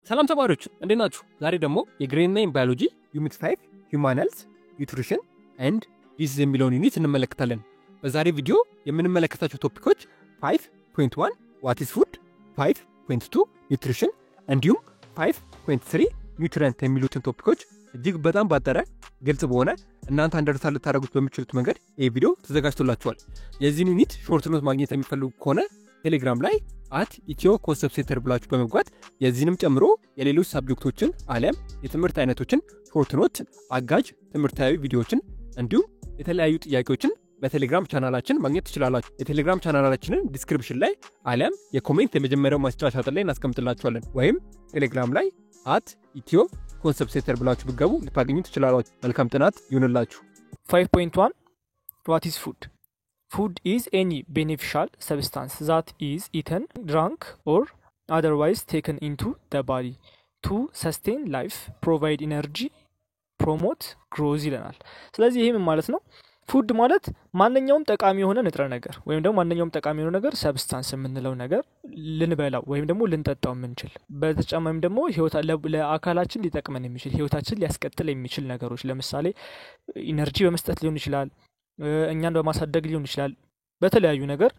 ሰላም ተማሪዎች እንዴት ናችሁ? ዛሬ ደግሞ የግሬድ 9 ባዮሎጂ ዩኒት 5 ሂውማን ሄልዝ ኒውትሪሽን ኤንድ ዲዚዝ የሚለውን ዩኒት እንመለከታለን። በዛሬ ቪዲዮ የምንመለከታቸው ቶፒኮች 5.1 ዋት ኢዝ ፉድ፣ 5.2 ኒውትሪሽን እንዲሁም 5.3 ኒውትሪየንት የሚሉትን ቶፒኮች እጅግ በጣም ባጠረ ግልጽ በሆነ እናንተ አንደርስታንድ ልታደርጉት በሚችሉት መንገድ ይህ ቪዲዮ ተዘጋጅቶላችኋል። የዚህን ዩኒት ሾርት ኖት ማግኘት የሚፈልጉ ከሆነ ቴሌግራም ላይ @ኢትዮኮንሰፕት ብላችሁ በመግባት የዚህንም ጨምሮ የሌሎች ሳብጀክቶችን አለም የትምህርት አይነቶችን ሾርት ኖት አጋጅ ትምህርታዊ ቪዲዮዎችን እንዲሁም የተለያዩ ጥያቄዎችን በቴሌግራም ቻናላችን ማግኘት ትችላላችሁ። የቴሌግራም ቻናላችንን ዲስክሪፕሽን ላይ አለም የኮሜንት የመጀመሪያው ማስጫ ሳጥን ላይ እናስቀምጥላችኋለን ወይም ቴሌግራም ላይ @ኢትዮኮንሰፕት ብላችሁ ብትገቡ ልታገኙ ትችላላችሁ። መልካም ጥናት ይሁንላችሁ። 5.1 What is food? Food is any beneficial substance that is eaten, drunk, or otherwise taken into the body to sustain life, provide energy, promote growth ይለናል። ስለዚህ ይሄ ምን ማለት ነው? ፉድ ማለት ማንኛውም ጠቃሚ የሆነ ንጥረ ነገር ወይም ደግሞ ማንኛውም ጠቃሚ የሆነ ነገር ሰብስታንስ የምንለው ነገር ልንበላው ወይም ደግሞ ልንጠጣው የምንችል በተጨማሪም ደግሞ ህይወት ለአካላችን ሊጠቅመን የሚችል ህይወታችን ሊያስቀጥል የሚችል ነገሮች ለምሳሌ ኢነርጂ በመስጠት ሊሆን ይችላል፣ እኛን በማሳደግ ሊሆን ይችላል። በተለያዩ ነገር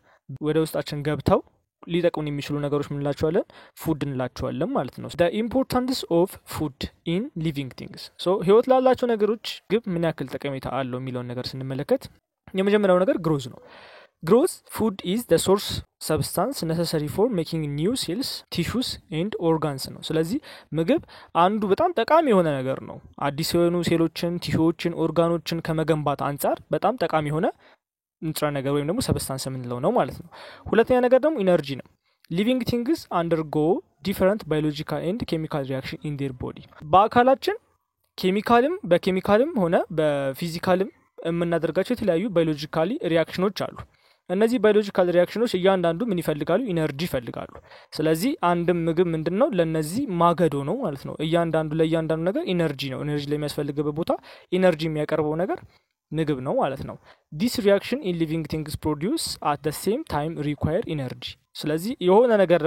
ወደ ውስጣችን ገብተው ሊጠቅሙን የሚችሉ ነገሮች ምን እንላቸዋለን? ፉድ እንላቸዋለን ማለት ነው። the importance of food in living things so ህይወት ላላቸው ነገሮች ግብ ምን ያክል ጠቀሜታ አለው የሚለውን ነገር ስንመለከት የመጀመሪያው ነገር ግሮዝ ነው። ግሮዝ food is the source substance necessary for making new cells, tissues and organs ነው። ስለዚህ ምግብ አንዱ በጣም ጠቃሚ የሆነ ነገር ነው። አዲስ የሆኑ ሴሎችን፣ ቲሹዎችን፣ ኦርጋኖችን ከመገንባት አንፃር በጣም ጠቃሚ የሆነ ንጥረ ነገር ወይም ደግሞ ሰብስታንስ የምንለው ነው ማለት ነው። ሁለተኛ ነገር ደግሞ ኢነርጂ ነው። living things undergo different biological and chemical reaction in their body በአካላችን በኬሚካልም ሆነ በፊዚካልም የምናደርጋቸው የተለያዩ ባዮሎጂካሊ ሪአክሽኖች አሉ። እነዚህ ባዮሎጂካል ሪአክሽኖች እያንዳንዱ ምን ይፈልጋሉ? ኢነርጂ ይፈልጋሉ። ስለዚህ አንድም ምግብ ምንድነው? ለነዚህ ማገዶ ነው ማለት ነው። ለእያንዳንዱ ነገር ኢነርጂ ነው። ኢነርጂ ለሚያስፈልግበት ቦታ ኢነርጂ የሚያቀርበው ነገር ምግብ ነው ማለት ነው። this reaction in living things produce at the same time require energy ስለዚህ የሆነ ነገር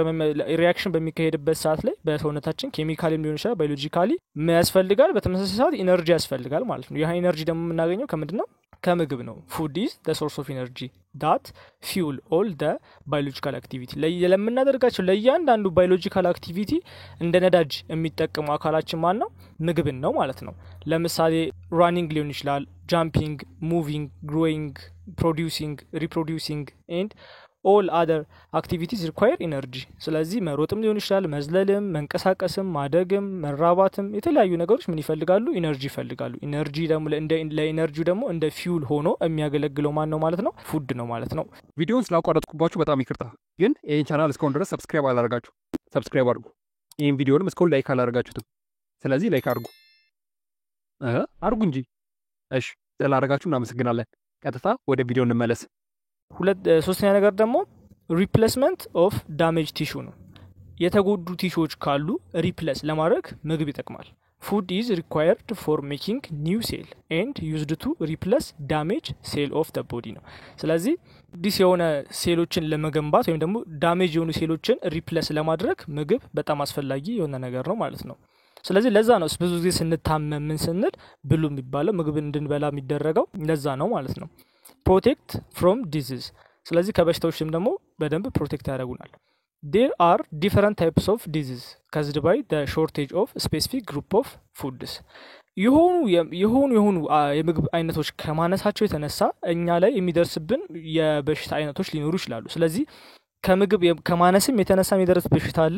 ሪአክሽን በሚካሄድበት ሰዓት ላይ በሰውነታችን ኬሚካሊም ሊሆን ይችላል ባዮሎጂካሊ ያስፈልጋል፣ በተመሳሳይ ሰዓት ኢነርጂ ያስፈልጋል ማለት ነው። ይሄ ኢነርጂ ደግሞ የምናገኘው ከምንድነው? ከምግብ ነው። food is the source of energy that fuel all the biological activity ለምናደርጋቸው ለእያንዳንዱ ባዮሎጂካል አክቲቪቲ እንደ ነዳጅ የሚጠቀመው አካላችን ማን ነው? ምግብን ነው ማለት ነው። ለምሳሌ ራኒንግ ሊሆን ይችላል፣ jumping, moving, growing, producing, reproducing and all other activities require energy ስለዚህ መሮጥም ሊሆን ይችላል፣ መዝለልም፣ መንቀሳቀስም፣ ማደግም፣ መራባትም የተለያዩ ነገሮች ምን ይፈልጋሉ? ኢነርጂ ይፈልጋሉ። ኢነርጂ ደግሞ ለኢነርጂው ደግሞ እንደ ፊውል ሆኖ የሚያገለግለው ማን ነው ማለት ነው? ፉድ ነው ማለት ነው። ቪዲዮውን ስላቋረጥኩባችሁ በጣም ይቅርታ። ግን ይህን ቻናል እስካሁን ድረስ ሰብስክራይብ አላደረጋችሁ፣ ሰብስክራይብ አድርጉ። ይህን ቪዲዮንም እስካሁን ላይክ አላደረጋችሁትም፣ ስለዚህ ላይክ አድርጉ አድርጉ እንጂ። እሺ ስላደረጋችሁ እናመሰግናለን። ቀጥታ ወደ ቪዲዮ እንመለስ። ሶስተኛ ነገር ደግሞ ሪፕሌስመንት ኦፍ ዳሜጅ ቲሹ ነው። የተጎዱ ቲሹዎች ካሉ ሪፕሌስ ለማድረግ ምግብ ይጠቅማል። ፉድ ኢዝ ሪኳየርድ ፎር ሜኪንግ ኒው ሴል ኤንድ ዩዝድ ቱ ሪፕሌስ ዳሜጅ ሴል ኦፍ ደ ቦዲ ነው። ስለዚህ ዲስ የሆነ ሴሎችን ለመገንባት ወይም ደግሞ ዳሜጅ የሆኑ ሴሎችን ሪፕሌስ ለማድረግ ምግብ በጣም አስፈላጊ የሆነ ነገር ነው ማለት ነው። ስለዚህ ለዛ ነው ብዙ ጊዜ ስንታመም ምን ስንል ብሉ የሚባለው ምግብ እንድንበላ የሚደረገው ለዛ ነው ማለት ነው። ፕሮቴክት ፍሮም ዲዚዝ ስለዚህ ከበሽታዎችም ደግሞ በደንብ ፕሮቴክት ያደርጉናል። there are different types of disease caused by the shortage of specific group of foods የሆኑ የምግብ አይነቶች ከማነሳቸው የተነሳ እኛ ላይ የሚደርስብን የበሽታ አይነቶች ሊኖሩ ይችላሉ። ስለዚህ ከምግብ ከማነስም የተነሳ የሚደርስ በሽታ አለ፣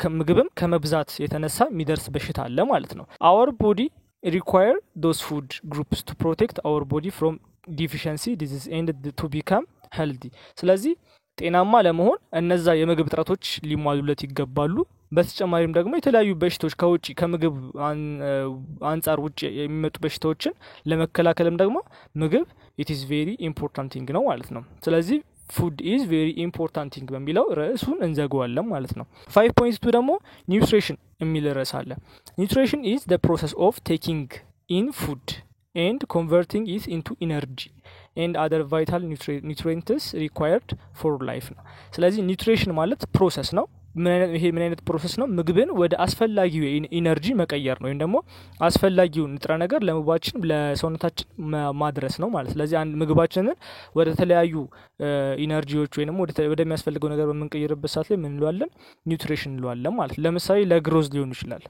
ከምግብም ከመብዛት የተነሳ የሚደርስ በሽታ አለ ማለት ነው። our body require those food groups to protect our body from deficiency disease and to become healthy ስለዚህ ጤናማ ለመሆን እነዛ የምግብ እጥረቶች ሊሟሉለት ይገባሉ። በተጨማሪም ደግሞ የተለያዩ በሽታዎች ከውጪ ከምግብ አንፃር ውጪ የሚመጡ በሽታዎችን ለመከላከልም ደግሞ ምግብ it is very important thing ነው ማለት ነው። ስለዚህ food is very important thing በሚለው ርዕሱን እንዘጋዋለን ማለት ነው። 5.2 ደግሞ nutrition የሚል ርዕስ አለ። nutrition is the process of taking in food and converting it into energy and other vital nutrients required for life ነው። ስለዚህ nutrition ማለት ፕሮሰስ ነው ምን አይነት ፕሮሰስ ነው? ምግብን ወደ አስፈላጊው ኢነርጂ መቀየር ነው፣ ወይም ደግሞ አስፈላጊው ንጥረ ነገር ለምግባችን ለሰውነታችን ማድረስ ነው ማለት። ስለዚህ አንድ ምግባችንን ወደ ተለያዩ ኢነርጂዎች ወይም ደግሞ ወደሚያስፈልገው ነገር በምንቀይርበት ሰዓት ላይ ምን እንለዋለን? ኒውትሪሽን እንለዋለን ማለት። ለምሳሌ ለግሮዝ ሊሆን ይችላል፣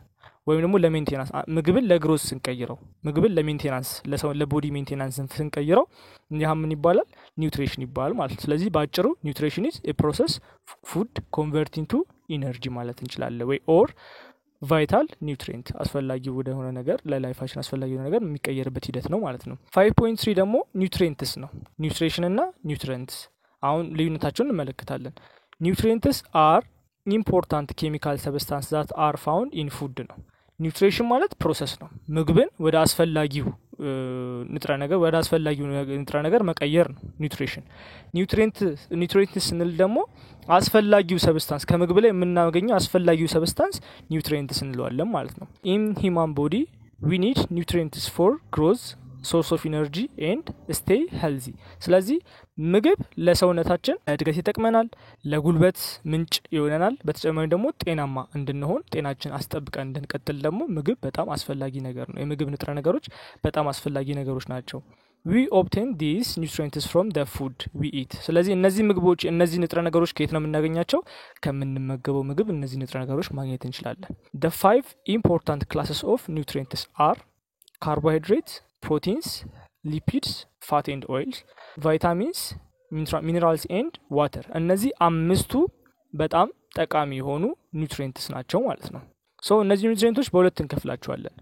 ወይም ደግሞ ለሜንቴናንስ ምግብን ለግሮዝ ስንቀይረው፣ ምግብን ለሜንቴናንስ ለቦዲ ሜንቴናንስ ስንቀይረው ያ ምን ይባላል? ኒውትሪሽን ይባላል ማለት ነው። ስለዚህ በአጭሩ ኒውትሪሽን ኢዝ ኤ ፕሮሰስ ፉድ ኮንቨርቲንግ ቱ ኢነርጂ ማለት እንችላለን፣ ወይ ኦር ቫይታል ኒውትሪየንት አስፈላጊ ወደ ሆነ ነገር ለላይፋችን አስፈላጊ የሆነ ነገር የሚቀየርበት ሂደት ነው ማለት ነው። 5.3 ደግሞ ኒውትሪየንትስ ነው። ኒውትሪሽን እና ኒውትሪየንትስ አሁን ልዩነታቸውን እንመለከታለን። ኒውትሪየንትስ አር ኢምፖርታንት ኬሚካል ሰብስታንስ ዛት አር ፋውንድ ኢን ፉድ ነው። ኒውትሪሽን ማለት ፕሮሰስ ነው፣ ምግብን ወደ አስፈላጊው ንጥረ ነገር መቀየር ነው ኒውትሪሽን። ኒውትሪየንትስ ስንል ደግሞ አስፈላጊው ሰብስታንስ ከምግብ ላይ የምናገኘው አስፈላጊው ሰብስታንስ ኒውትሪየንትስ እንለዋለን ማለት ነው። ኢን ሂማን ቦዲ ዊ ኒድ ኒውትሪየንትስ ፎር ግሮዝ ሶርስ ኦፍ ኢነርጂ ኤንድ ስቴይ ሄልዚ። ስለዚህ ምግብ ለሰውነታችን እድገት ይጠቅመናል፣ ለጉልበት ምንጭ ይሆነናል። በተጨማሪ ደግሞ ጤናማ እንድንሆን ጤናችን አስጠብቀን እንድንቀጥል ደግሞ ምግብ በጣም አስፈላጊ ነገር ነው። የምግብ ንጥረ ነገሮች በጣም አስፈላጊ ነገሮች ናቸው። we obtain these nutrients from the food we eat። ስለዚህ እነዚህ ምግቦች እነዚህ ንጥረ ነገሮች ከየት ነው የምናገኛቸው? ከምንመገበው ምግብ እነዚህ ንጥረ ነገሮች ማግኘት እንችላለን። the 5 important classes of nutrients are carbohydrates, proteins, lipids, fat and oils, vitamins, minerals and water። እነዚህ አምስቱ በጣም ጠቃሚ የሆኑ ኒውትሪየንትስ ናቸው ማለት ነው። እነዚህ ኒውትሪየንቶች በሁለት እንከፍላቸዋለን፣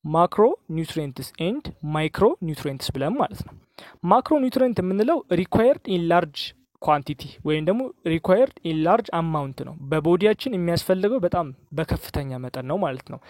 ማክሮ ኒውትሪየንትስ ኤንድ ማይክሮ ኒውትሪየንትስ ብለን ማለት ነው። ማክሮ ኒውትሪየንት የምንለው ሪኳየርድ ኢን ላርጅ ኳንቲቲ ወይም ደግሞ ሪኳየርድ ኢን ላርጅ አማውንት ነው። በቦዲያችን የሚያስፈልገው በጣም በከፍተኛ መጠን ነው ማለት ነው።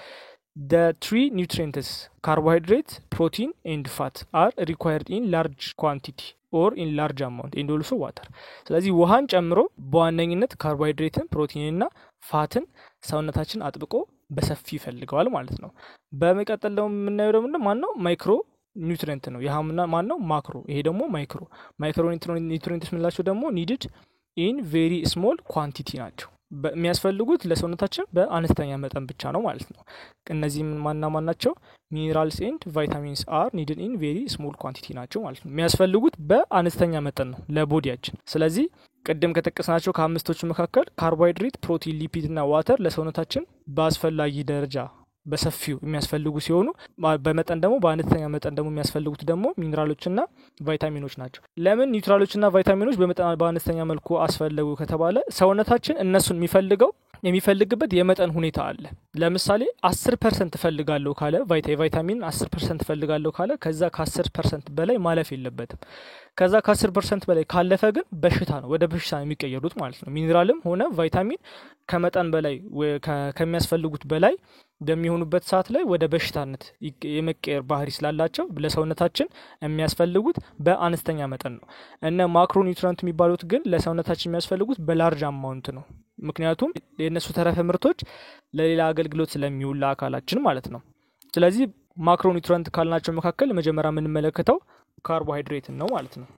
The 3 nutrients carbohydrates, protein and fat are required in large quantity or in large amount and also water። ስለዚህ ውሃን ጨምሮ በዋነኝነት ካርቦሃይድሬትን፣ ፕሮቲንን እና ፋትን ሰውነታችን አጥብቆ በሰፊ ይፈልገዋል ማለት ነው። በመቀጠል ደግሞ የምናየው ደግሞ ማነው? ማይክሮ ኒውትሪየንት ነው። ይሄ ማነው? ማክሮ። ይሄ ደግሞ ማይክሮ ኒውትሪየንትስ የምንላቸው ደግሞ ኒድድ ኢን ቬሪ ስሞል ኳንቲቲ ናቸው። የሚያስፈልጉት ለሰውነታችን በአነስተኛ መጠን ብቻ ነው ማለት ነው። እነዚህ ማን ናቸው? ሚኒራልስ ኤንድ ቫይታሚንስ አር ኒድድ ኢን ቬሪ ስሞል ኳንቲቲ ናቸው ማለት ነው። የሚያስፈልጉት በአነስተኛ መጠን ነው ለቦዲያችን። ስለዚህ ቅድም ከጠቀስናቸው ከአምስቶቹ መካከል ካርቦሃይድሬት፣ ፕሮቲን፣ ሊፒድ እና ዋተር ለሰውነታችን በአስፈላጊ ደረጃ በሰፊው የሚያስፈልጉ ሲሆኑ በመጠን ደግሞ በአነስተኛ መጠን ደግሞ የሚያስፈልጉት ደግሞ ሚኒራሎችና ቫይታሚኖች ናቸው። ለምን ኒውትራሎችና ቫይታሚኖች በአነስተኛ መልኩ አስፈለጉ ከተባለ ሰውነታችን እነሱን የሚፈልግበት የመጠን ሁኔታ አለ። ለምሳሌ 10% ፈልጋለሁ ካለ ቫይታሚን 10% ፈልጋለሁ ካለ ከዛ ከ10% በላይ ማለፍ የለበትም። ከዛ ከ10% በላይ ካለፈ ግን በሽታ ነው፣ ወደ በሽታ ነው የሚቀየሩት ማለት ነው። ሚኒራልም ሆነ ቫይታሚን ከመጠን በላይ ከሚያስፈልጉት በላይ በሚሆኑበት ሰዓት ላይ ወደ በሽታነት የመቀየር ባህሪ ስላላቸው ለሰውነታችን የሚያስፈልጉት በአነስተኛ መጠን ነው። እና ማክሮ ኒውትሪየንት የሚባሉት ግን ለሰውነታችን የሚያስፈልጉት በላርጅ አማውንት ነው። ምክንያቱም የነሱ ተረፈ ምርቶች ለሌላ አገልግሎት ስለሚውል ለአካላችን ማለት ነው። ስለዚህ ማክሮ ኒውትሪየንት ካልናቸው መካከል መጀመሪያ የምንመለከተው ካርቦሃይድሬትን ነው ማለት ነው።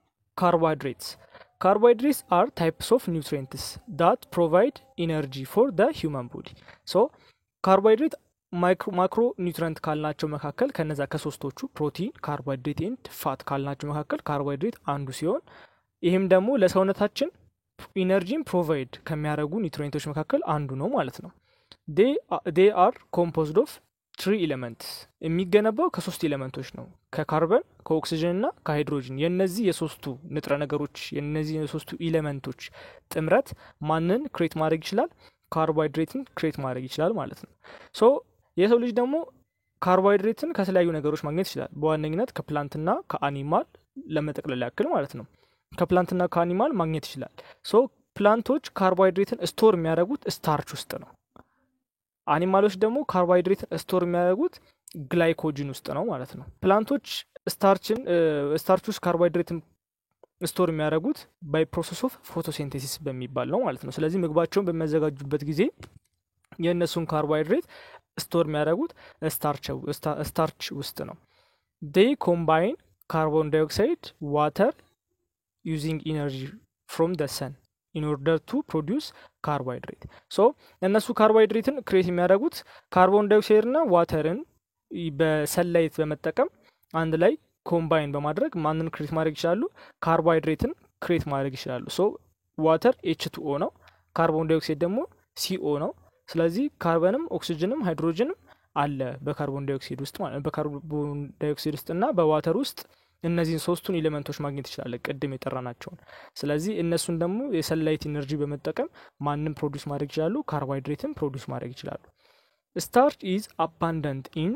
Carbohydrates are types of nutrients that provide energy for the human body. So carbohydrate ማክሮ ኒውትሪየንት ካልናቸው መካከል ከነዛ ከሶስቶቹ ፕሮቲን፣ ካርቦሃይድሬት ኤንድ ፋት ካልናቸው መካከል ካርቦሃይድሬት አንዱ ሲሆን ይህም ደግሞ ለሰውነታችን ኢነርጂን ፕሮቫይድ ከሚያደርጉ ኒውትሪየንቶች መካከል አንዱ ነው ማለት ነው። they are composed of 3 elements። የሚገነባው ከሶስት ኤሌመንቶች ነው፣ ከካርበን፣ ከኦክሲጅን እና ከሃይድሮጅን። የነዚህ የሶስቱ ንጥረ ነገሮች የነዚህ የሶስቱ ኤሌመንቶች ጥምረት ማንን ክሬት ማድረግ ይችላል? ካርቦሃይድሬትን ክሬት ማድረግ ይችላል ማለት ነው። የሰው ልጅ ደግሞ ካርቦሃይድሬትን ከተለያዩ ነገሮች ማግኘት ይችላል። በዋነኝነት ከፕላንትና ከአኒማል ለመጠቅለል ያክል ማለት ነው። ከፕላንትና ከአኒማል ማግኘት ይችላል። ፕላንቶች ካርቦሃይድሬትን ስቶር የሚያደርጉት ስታርች ውስጥ ነው። አኒማሎች ደግሞ ካርቦሃይድሬትን ስቶር የሚያደርጉት ግላይኮጅን ውስጥ ነው ማለት ነው። ፕላንቶች ስታርች ውስጥ ካርቦሃይድሬትን ስቶር የሚያደርጉት ባይ ፕሮሰስ ኦፍ ፎቶሲንቴሲስ በሚባል ነው ማለት ነው። ስለዚህ ምግባቸውን በሚያዘጋጁበት ጊዜ የእነሱን ካርቦሃይድሬት ስቶር የሚያደርጉት ስታርች ውስጥ ነው። they combine carbon dioxide, water using energy from the sun in order to produce ካርቦሃይድሬት ሶ እነሱ ካርቦሃይድሬትን ክሬት የሚያደርጉት ካርቦን ዳይኦክሳይድ እና ዋተርን በሰንላይት በመጠቀም አንድ ላይ ኮምባይን በማድረግ ማንን ክሬት ማድረግ ይችላሉ ካርቦሃይድሬትን ክሬት ማድረግ ይችላሉ ሶ ዋተር H2O ነው ካርቦን ዳይኦክሳይድ ደግሞ CO ነው ስለዚህ ካርበንም ኦክሲጅንም ሃይድሮጅንም አለ በካርቦን ዳይኦክሳይድ ውስጥ ማለት በካርቦን ዳይኦክሳይድ ውስጥና በዋተር ውስጥ እነዚህን ሶስቱን ኤሌመንቶች ማግኘት ይችላል ቅድም የጠራናቸው ስለዚህ እነሱን ደግሞ የሰንላይት ኢነርጂ በመጠቀም ማንንም ፕሮዲዩስ ማድረግ ይችላሉ ካርቦሃይድሬትን ፕሮዲዩስ ማድረግ ይችላሉ starch is abundant in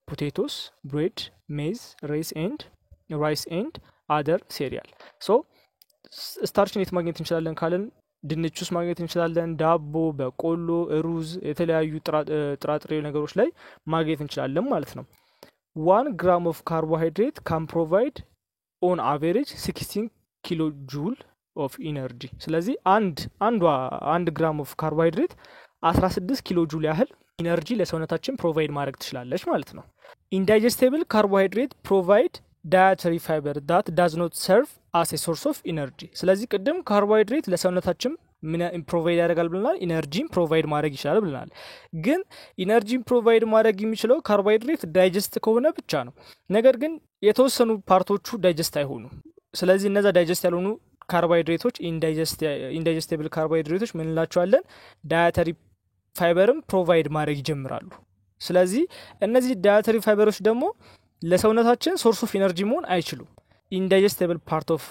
potatoes bread maize rice and other cereal so starchን የት ማግኘት እንችላለን ካለን ድንች ውስጥ ማግኘት እንችላለን ዳቦ በቆሎ ሩዝ የተለያዩ ጥራጥሬ ነገሮች ላይ ማግኘት እንችላለን ማለት ነው 1 gram of carbohydrate can provide on average 16 kilojoule of energy ስለዚህ አንድ gram of carbohydrate 16 kilojoule ያህል ኢነርጂ ለሰውነታችን ፕሮቫይድ ማድረግ ትችላለች ማለት ነው indigestible carbohydrate provide dietary fiber that does not serve as a source of energy ስለዚህ ቅድም ካርቦሃይድሬት ለሰውነታችን ምን ፕሮቫይድ ያደርጋል ብለናል ኢነርጂን ፕሮቫይድ ማድረግ ይችላል ብለናል ግን ኢነርጂን ፕሮቫይድ ማድረግ የሚችለው ካርቦሃይድሬት ዳይጀስት ከሆነ ብቻ ነው ነገር ግን የተወሰኑ ፓርቶቹ ዳይጀስት አይሆኑም ስለዚህ እነዛ ዳይጀስት ያልሆኑ ካርቦሃይድሬቶች ኢንዳይጀስቲብል ካርቦሃይድሬቶች ምን እንላቸዋለን ዳይተሪ ፋይበርም ፕሮቫይድ ማድረግ ይጀምራሉ ስለዚህ እነዚህ ዳይተሪ ፋይበሮች ደግሞ ለሰውነታችን ሶርስ ኦፍ ኢነርጂ መሆን አይችሉም indigestible part of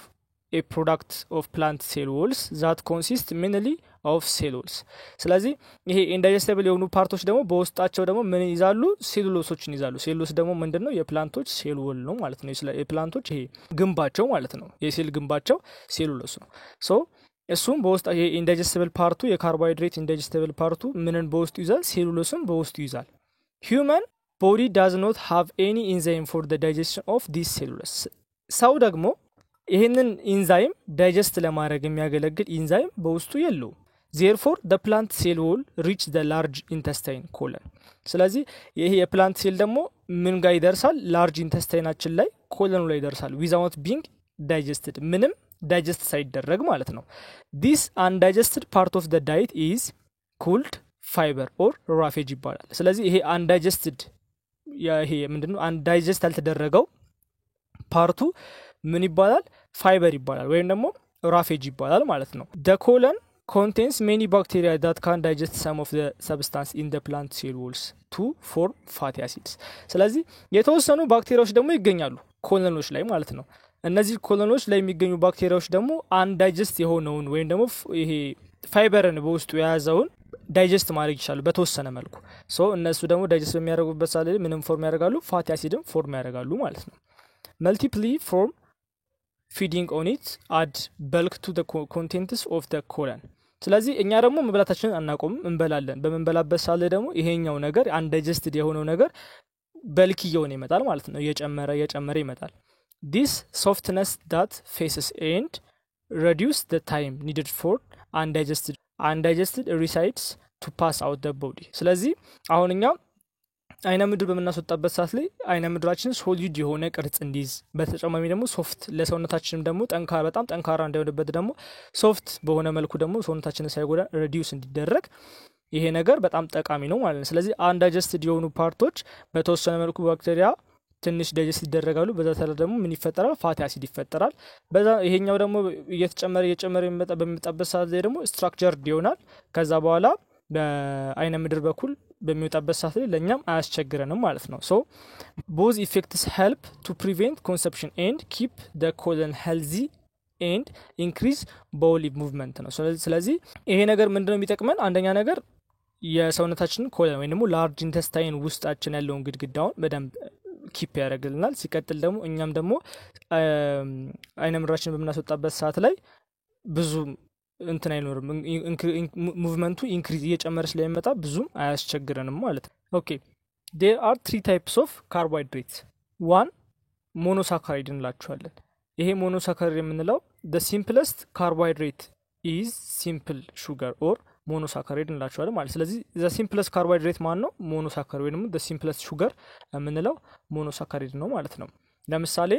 a product of plant cell walls that consist mainly of cell walls ስለዚህ ይሄ indigestible የሆኑ ፓርቶች ደግሞ በውስጣቸው ደግሞ ምን ይዛሉ ሴሉሎሶችን ይዛሉ ሴሉሎስ ደግሞ ምንድነው የፕላንቶች ሴል ወል ነው ማለት ነው የፕላንቶች ይሄ ግንባቸው ማለት ነው የሴል ግንባቸው ሴሉሎስ ነው ሶ እሱም በውስጥ ይሄ indigestible ፓርቱ የካርቦሃይድሬት indigestible ፓርቱ ምንን በውስጡ ይዛል ሴሉሎስን በውስጡ ይዛል human body does not have any enzyme for the digestion of this cellulose ሰው ደግሞ ይሄንን ኢንዛይም ዳይጀስት ለማድረግ የሚያገለግል ኢንዛይም በውስጡ የለው therefore the plant cell wall reach the large intestine colon ስለዚህ ይሄ የፕላንት ሴል ደግሞ ምን ጋር ይደርሳል ላርጅ ኢንተስታይናችን ላይ ኮሎኑ ላይ ይደርሳል without being digested ምንም ዳይጀስት ሳይደረግ ማለት ነው this undigested part of the diet is called fiber or roughage ይባላል ስለዚህ ይሄ undigested ይሄ ምንድነው undigest ያልተደረገው ፓርቱ ምን ይባላል ፋይበር ይባላል ወይም ደግሞ ራፌጅ ይባላል ማለት ነው the colon contains many bacteria that can digest some of the substance in the plant cell walls to form fatty acids ስለዚህ የተወሰኑ ባክቴሪያዎች ደግሞ ይገኛሉ ኮሎኖች ላይ ማለት ነው እነዚህ ኮሎኖች ላይ የሚገኙ ባክቴሪያዎች ደግሞ አንዳይጀስት የሆነውን ወይም ደግሞ ይሄ ፋይበርን በውስጡ የያዘውን ዳይጀስት ማድረግ ይችላሉ በተወሰነ መልኩ ሶ እነሱ ደግሞ ዳይጀስት በሚያደርጉበት ሰዓት ላይ ምንም ፎርም ያደርጋሉ ፋቲ አሲድም ፎርም ያደርጋሉ ማለት ነው multiply form feeding on it add bulk to the contents of the colon ስለዚህ እኛ ደግሞ መብላታችንን አናቆም እንበላለን በመንበላበት ሰዓት ላይ ደግሞ ይሄኛው ነገር undigested የሆነው ነገር በልክ እየሆነ ይመጣል ማለት ነው እየጨመረ ይመጣል this softness that faces and reduce the time needed for undigested resides to pass out the body ስለዚህ አሁን እኛ አይነ ምድር በመናስወጣበት ሰዓት ላይ አይነ ምድራችን ሶሊድ የሆነ ቅርጽ እንዲይዝ በተጨማሪ ደግሞ ሶፍት ለሰውነታችንም ደግሞ በጣም ጠንካራ እንዳይሆንበት ደግሞ ሶፍት በሆነ መልኩ ደግሞ ሰውነታችንን ሳይጎዳ ሪዲዩስ እንዲደረግ ይሄ ነገር በጣም ጠቃሚ ነው ማለት ነው ስለዚህ አንዳይጀስትድ የሆኑ ፓርቶች በተወሰነ መልኩ ባክቴሪያ ትንሽ ዳይጀስት ይደረጋሉ በዛ ተለ ደግሞ ምን ይፈጠራል ፋቲ አሲድ ይፈጠራል በዛ ይሄኛው ደግሞ እየጨመረ በሚመጣበት ሰዓት ላይ ደግሞ ስትራክቸርድ ይሆናል ከዛ በኋላ በአይነ ምድር በኩል በሚወጣበት ሰዓት ላይ ለኛም አያስቸግረንም ማለት ነው so both effects help to prevent conception and keep the colon healthy and increase bowel movement ነው ስለዚህ ይሄ ነገር ምንድነው የሚጠቅመን አንደኛ ነገር የሰውነታችንን ኮሎን ወይንም ላርጅ ኢንተስታይን ውስጣችን ያለውን ግድግዳውን በደንብ ኪፕ ያደርግልናል ሲቀጥል ደግሞ እኛም ደግሞ አይነ ምድራችን በመናስወጣበት ሰዓት ላይ ብዙ እንትን አይኖርም ሙቭመንቱ ኢንክሪዝ እየጨመረ ስለሚመጣ ብዙም አያስቸግረንም ማለት ነው ኦኬ there are 3 types of carbohydrates one monosaccharide እንላቸዋለን ይሄ monosaccharide የምንለው the simplest carbohydrate is simple sugar or monosaccharide እንላቸዋለን ማለት ስለዚህ the simplest carbohydrate ማን ነው monosaccharide ወይንም the simplest sugar የምንለው monosaccharide ነው ማለት ነው ለምሳሌ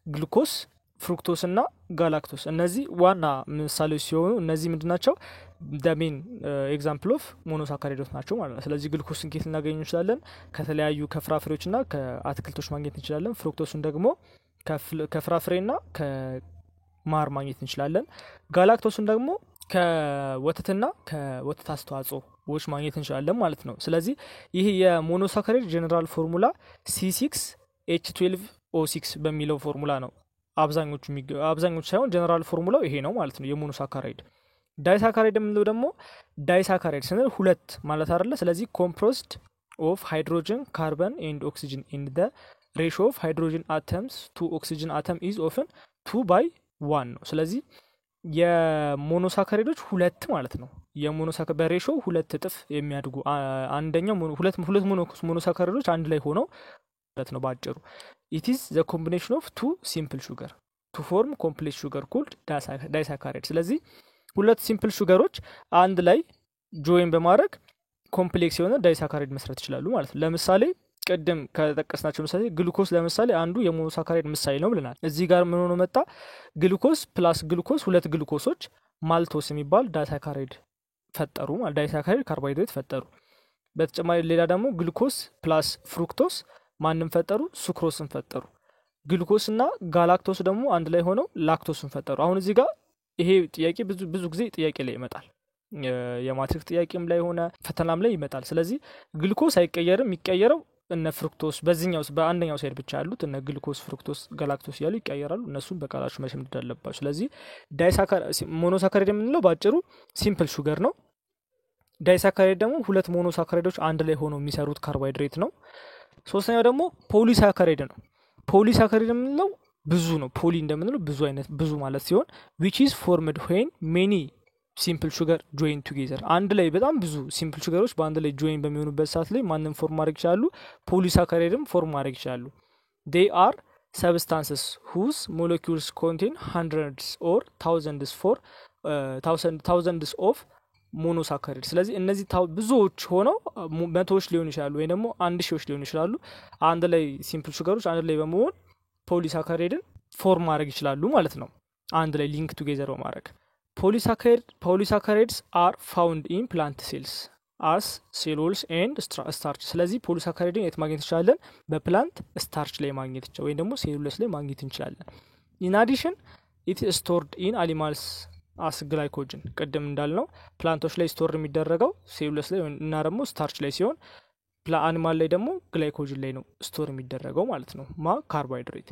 ግሉኮስ ፍሩክቶስ እና ጋላክቶስ እነዚህ ዋና ምሳሌዎች ሲሆኑ እነዚህ ምንድናቸው the main example of monosaccharides ናቸው ማለት ነው። ስለዚህ ግሉኮስን ከየት ልናገኝ እንችላለን? ከተለያዩ ከፍራፍሬዎችና ከአትክልቶች ማግኘት እንችላለን። ፍሩክቶስን ደግሞ ከፍራፍሬና ከማር ማግኘት እንችላለን። ጋላክቶስን ደግሞ ከወተትና ከወተት አስተዋጽኦዎች ማግኘት እንችላለን ማለት ነው። ስለዚህ ይህ የሞኖሳካራይድ ጀነራል ፎርሙላ C6H12O6 በሚለው ፎርሙላ ነው። አብዛኞቹ ሳይሆን ጀነራል ፎርሙላው ይሄ ነው ማለት ነው የሞኖሳካራይድ። ዳይሳካራይድ የምንለው ደግሞ ዳይሳካራይድ ስንል ሁለት ማለት አይደለ። ስለዚህ ኮምፖዝድ ኦፍ ሃይድሮጅን ካርበን ኤንድ ኦክሲጅን ኢን ዘ ሬሽዮ ኦፍ ሃይድሮጅን አተምስ ቱ ኦክሲጅን አተም ኢዝ ኦፍን 2:1 ነው። ስለዚህ የሞኖሳካራይዶች ሁለት ማለት ነው። በሬሽዮ ሁለት እጥፍ የሚያድጉ አንደኛው ሁለት ሞኖሳካራይዶች አንድ ላይ ሆነው ማለት ነው ባጭሩ። it is the combination of two simple sugar to form complex sugar called disaccharide። ስለዚህ ሁለት ሲምፕል ሹገሮች አንድ ላይ ጆይን በማድረግ ኮምፕሌክስ የሆነ ዳይሳካራይድ መስራት ይችላሉ ማለት ነው። ለምሳሌ ቀደም ከተጠቀስናቸው ምሳሌ ግሉኮስ ለምሳሌ አንዱ የሞኖሳካራይድ ምሳሌ ነው ብለናል። እዚህ ጋር ምን ሆኖ መጣ? ግሉኮስ ፕላስ ግሉኮስ ሁለት ግሉኮሶች ማልቶስ የሚባል ዳይሳካራይድ ፈጠሩ ማለት ዳይሳካራይድ ካርቦሃይድሬት ፈጠሩ። በተጨማሪ ሌላ ደግሞ ግሉኮስ ፕላስ ፍሩክቶስ ማንም ፈጠሩ? ሱክሮስን ፈጠሩ። ግሉኮስ እና ጋላክቶስ ደግሞ አንድ ላይ ሆነው ላክቶስን ፈጠሩ። አሁን እዚህ ጋር ይሄ ጥያቄ ብዙ ጊዜ ጥያቄ ላይ ይመጣል። የማትሪክ ጥያቄም ላይ ሆነ ፈተናም ላይ ይመጣል። ስለዚህ ግሉኮስ አይቀየርም፣ የሚቀየረው እነ ፍሩክቶስ በአንደኛው ሳይድ ብቻ ያሉት እነ ግሉኮስ፣ ፍሩክቶስ፣ ጋላክቶስ ያሉ ይቀየራሉ። እነሱም በቃላችሁ መሸምደድ አለባችሁ። ስለዚህ ሞኖሳካራይድ የምንለው ባጭሩ ሲምፕል ሹገር ነው። ዳይሳካራይድ ደግሞ ሁለት ሞኖሳካራይዶች አንድ ላይ ሆነው የሚሰሩት ካርቦሃይድሬት ነው። ሶስተኛው ደግሞ ፖሊሳካራይድ ነው። ፖሊሳካራይድ የምንለው ብዙ ነው። ፖሊ እንደምንለው ብዙ ማለት ሲሆን which is formed when many simple sugar join together አንድ ላይ በጣም ብዙ ሲምፕል ሹገሮች በአንድ ላይ ጆይን በሚሆኑበት ሰዓት ላይ ማንም ፎርም ማድረግ ይችላሉ? ፖሊሳካራይድም ፎርም ማድረግ ይችላሉ። they are substances whose molecules contain hundreds or thousands of ሞኖሳካራይድ። ስለዚህ እነዚህ ብዙዎች ሆነው መቶዎች ሊሆኑ ይችላሉ ወይ ደግሞ 1000ዎች ሊሆኑ ይችላሉ። አንድ ላይ ሲምፕል ሹገሮች አንድ ላይ በመሆን ፖሊሳካራይድን ፎርም ማድረግ ይችላሉ ማለት ነው። አንድ ላይ ሊንክ ቱጌዘር በማድረግ ፖሊሳካራይድስ አር ፋውንድ ኢን ፕላንት ሴልስ አስ ሴሎልስ ኤንድ ስታርች። ስለዚህ ፖሊሳካራይድን የት ማግኘት እንችላለን? በፕላንት ስታርች ላይ ማግኘት ይችላል ወይም ደግሞ ሴሉለስ ላይ ማግኘት እንችላለን። ኢን አዲሽን ኢት ስቶርድ ኢን አኒማልስ አስ ግላይኮጅን። ቅድም እንዳልነው ፕላንቶች ላይ ስቶር የሚደረገው ሴሉለስ ላይ እና ደግሞ ስታርች ላይ ሲሆን አኒማል ላይ ደግሞ ግላይኮጅን ላይ ነው ስቶር የሚደረገው ማለት ነው ካርቦሃይድሬት።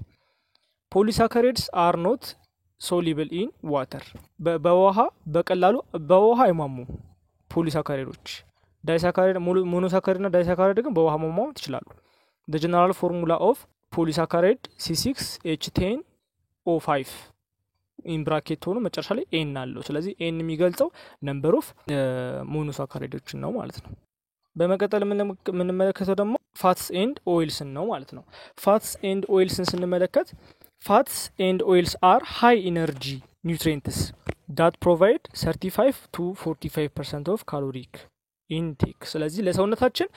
ፖሊሳካራይድስ አር ኖት ሶሊብል ኢን ዋተር። በውሃ በቀላሉ በውሃ አይሟሙ ፖሊሳካራይዶች። ዳይሳካራይድ ሞኖሳካራይድ እና ዳይሳካራይድ ግን በውሃ መሟሟት ይችላሉ። the general formula of polysaccharide C6H10O5 ኢን ብራኬት ሆኖ መጨረሻ ላይ ኤን አለው። ስለዚህ ኤን የሚገልጸው ነምበር ኦፍ ሞኖሳካራይዶችን ነው ማለት ነው። በመቀጠል የምንመለከተው ደግሞ ፋትስ ኤንድ ኦይልስን ነው ማለት ነው። ፋትስ ኤንድ ኦይልስን ስንመለከት ፋትስ ኤንድ ኦይልስ አር ሃይ ኢነርጂ ኒውትሪየንትስ ዳት ፕሮቫይድ 35 to 45% ኦፍ ካሎሪክ ኢንቴክ። ስለዚህ ለሰውነታችን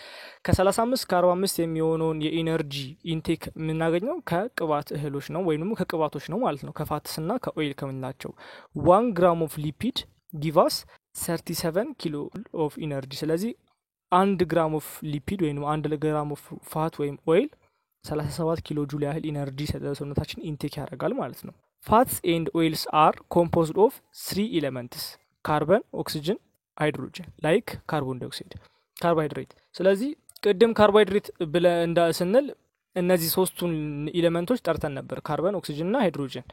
ከ35 እስከ 45 የሚሆነውን የኢነርጂ ኢንቴክ የምናገኘው ከቅባት እህሎች ነው ወይም ከቅባቶች ነው ማለት ነው። ከፋትስና ከኦይል ከምንላቸው 1 ግራም ኦፍ ሊፒድ ጊቫስ 37 ኪሎ ኦፍ ኢነርጂ። ስለዚህ 1 ግራም ኦፍ ሊፒድ ወይም 1 ግራም ኦፍ ፋት ወይም ኦይል 37 ኪሎ ጁል ያህል ኢነርጂ ሰውነታችን ኢንቴክ ያደርጋል ማለት ነው። ፋትስ ኤንድ ኦይልስ አር ኮምፖዝድ ኦፍ 3 ኤሌመንትስ ካርበን፣ ኦክሲጅን፣ ሃይድሮጅን ላይክ ካርቦን ዳይኦክሳይድ ካርቦሃይድሬት። ስለዚህ ቅድም ካርቦሃይድሬት ብለ ስንል እነዚህ ሶስቱን ኤሌመንቶች ጠርተን ነበር፣ ካርበን፣ ኦክሲጅን እና ሃይድሮጅን።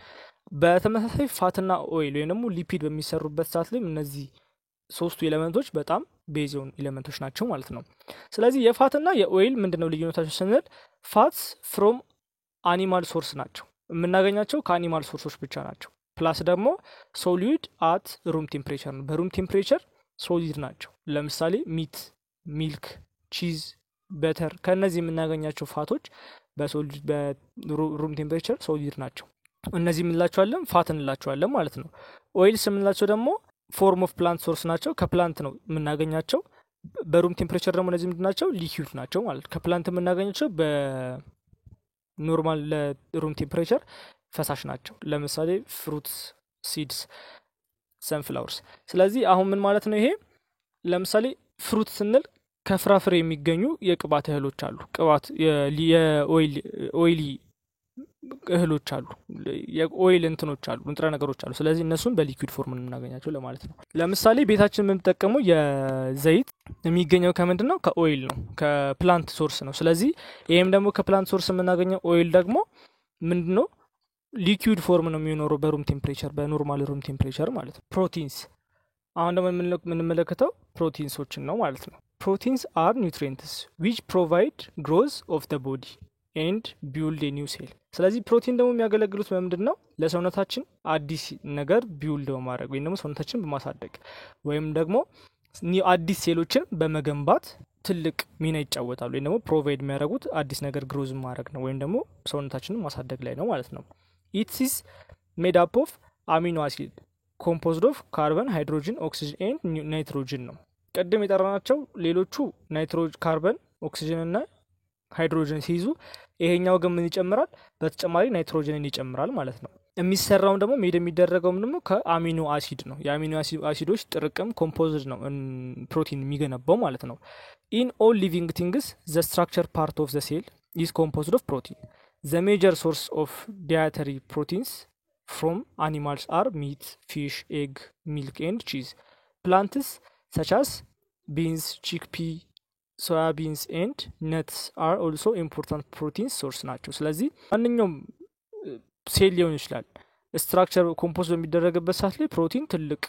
በተመሳሳይ ፋትና ኦይል ወይም ደግሞ ሊፒድ በሚሰሩበት ሰዓት ላይ እነዚህ ሶስቱ ኤሌመንቶች በጣም ቤዝ የሆኑ ኤሌመንቶች ናቸው ማለት ነው። ስለዚህ የፋትና የኦይል ምንድነው ልዩነታቸው ስንል ፋትስ ፍሮም አኒማል ሶርስ ናቸው፣ የምናገኛቸው ከአኒማል ሶርሶች ብቻ ናቸው። ፕላስ ደግሞ ሶሊድ አት ሩም ቴምፕሬቸር ነው፣ በሩም ቴምፕሬቸር ሶሊድ ናቸው። ለምሳሌ ሚት፣ ሚልክ፣ ቺዝ፣ በተር ከነዚህ የምናገኛቸው ፋቶች በሩም ቴምፕሬቸር ሶሊድ ናቸው። እነዚህ የምንላቸዋለን ፋት እንላቸዋለን ማለት ነው። ኦይልስ የምንላቸው ደግሞ ፎርም ኦፍ ፕላንት ሶርስ ናቸው፣ ከፕላንት ነው የምናገኛቸው። በሩም ቴምፕሬቸር ደግሞ እነዚህ ምንድናቸው? ሊኩዊድ ናቸው ማለት ከፕላንት የምናገኛቸው በኖርማል ለሩም ቴምፕሬቸር ፈሳሽ ናቸው። ለምሳሌ ፍሩትስ፣ ሲድስ። sunflowers ስለዚህ አሁን ምን ማለት ነው ይሄ ለምሳሌ ፍሩት ስንል ከፍራፍሬ የሚገኙ የቅባት እህሎች አሉ ቅባት የኦይሊ እህሎች አሉ የኦይል እንትኖች አሉ ንጥረ ነገሮች አሉ ስለዚህ እነሱን በሊኩዊድ ፎርም እናገኛቸው ለማለት ነው ለምሳሌ ቤታችን የምንጠቀመው የዘይት የሚገኘው ከምንድነው ከኦይል ነው ከፕላንት ሶርስ ነው ስለዚህ ይሄም ደግሞ ከፕላንት ሶርስ የምናገኘው ኦይል ደግሞ ምንድነው ሊኩዊድ ፎርም ነው የሚኖረው በሩም ቴምፕሬቸር በኖርማል ሩም ቴምፕሬቸር ማለት ነው ፕሮቲንስ አሁን ደግሞ የምንመለከተው ፕሮቲንሶችን ነው ማለት ነው proteins are nutrients which provide growth of the body and build a new cell ስለዚህ ፕሮቲን ደግሞ የሚያገለግሉት በምንድነው ለሰውነታችን አዲስ ነገር ቢውልድ በማድረግ ወይም ደግሞ ሰውነታችን በማሳደግ ወይም ደግሞ አዲስ ሴሎችን በመገንባት ትልቅ ሚና ይጫወታሉ ወይም ደግሞ ፕሮቫይድ የሚያደርጉት አዲስ ነገር ግሮዝ ማድረግ ነው ወይም ደግሞ ሰውነታችንን ማሳደግ ላይ ነው ማለት ነው it is made up of amino acid composed of carbon hydrogen oxygen and nitrogen ነው ቀደም የጠራናቸው ሌሎቹ ናይትሮጅን ካርበን ኦክሲጅን እና ሃይድሮጅን ሲይዙ ይሄኛው ግን ምን ይጨምራል በተጨማሪ ናይትሮጅንን ይጨምራል ማለት ነው የሚሰራው ደግሞ ሜድ የሚደረገው ደግሞ ከአሚኖ አሲድ ነው የአሚኖ አሲዶች ጥርቅም ኮምፖዝድ ነው ፕሮቲን የሚገነባው ማለት ነው in all living things the structure part of the cell is composed of protein the major source of dietary proteins from animals are meat fish egg milk and cheese plants such as beans, chickpea, soybeans and nuts are also important protein source ናቸው ስለዚህ ማንኛውም ሴል ሊሆን ይችላል ስትራክቸር ኮምፖዝ በሚደረግበት ሰዓት ላይ ፕሮቲን ትልቅ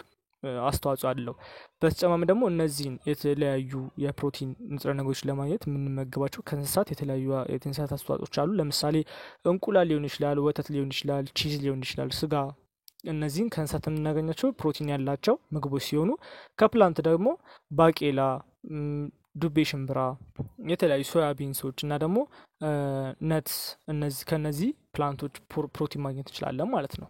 አስተዋጽኦ አለው በተጨማሪም ደግሞ እነዚህን የተለያዩ የፕሮቲን ንጥረ ነገሮች ለማግኘት የምንመገባቸው ከእንስሳት የተለያዩ የእንስሳት አስተዋጽኦች አሉ ለምሳሌ እንቁላል ሊሆን ይችላል ወተት ሊሆን ይችላል ቺዝ ሊሆን ይችላል ስጋ እነዚህን ከእንስሳት የምናገኛቸው ፕሮቲን ያላቸው ምግቦች ሲሆኑ ከፕላንት ደግሞ ባቄላ ዱቤ ሽምብራ የተለያዩ ሶያቢንሶች እና ደግሞ ነትስ እነዚህ ከነዚህ ፕላንቶች ፕሮቲን ማግኘት እንችላለን ማለት ነው